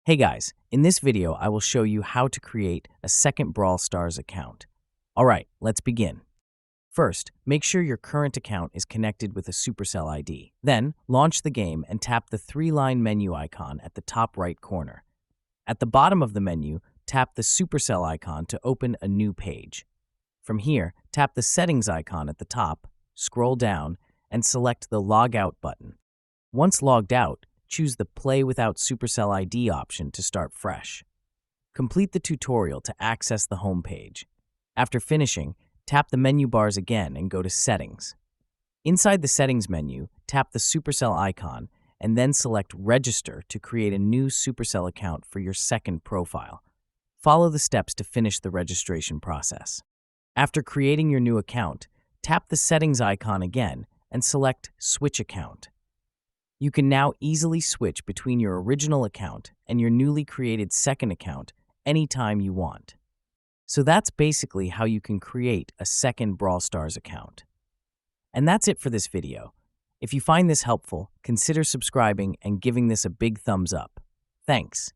Hey guys, in this video I will show you how to create a second Brawl Stars account. Alright, let's begin. First, make sure your current account is connected with a Supercell ID. Then, launch the game and tap the three-line menu icon at the top right corner. At the bottom of the menu, tap the Supercell icon to open a new page. From here, tap the settings icon at the top, scroll down, and select the Log Out button. Once logged out, choose the Play Without Supercell ID option to start fresh. Complete the tutorial to access the home page. After finishing, tap the menu bars again and go to Settings. Inside the Settings menu, tap the Supercell icon and then select Register to create a new Supercell account for your second profile. Follow the steps to finish the registration process. After creating your new account, tap the Settings icon again and select Switch Account. You can now easily switch between your original account and your newly created second account anytime you want. So that's basically how you can create a second Brawl Stars account. And that's it for this video. If you find this helpful, consider subscribing and giving this a big thumbs up. Thanks.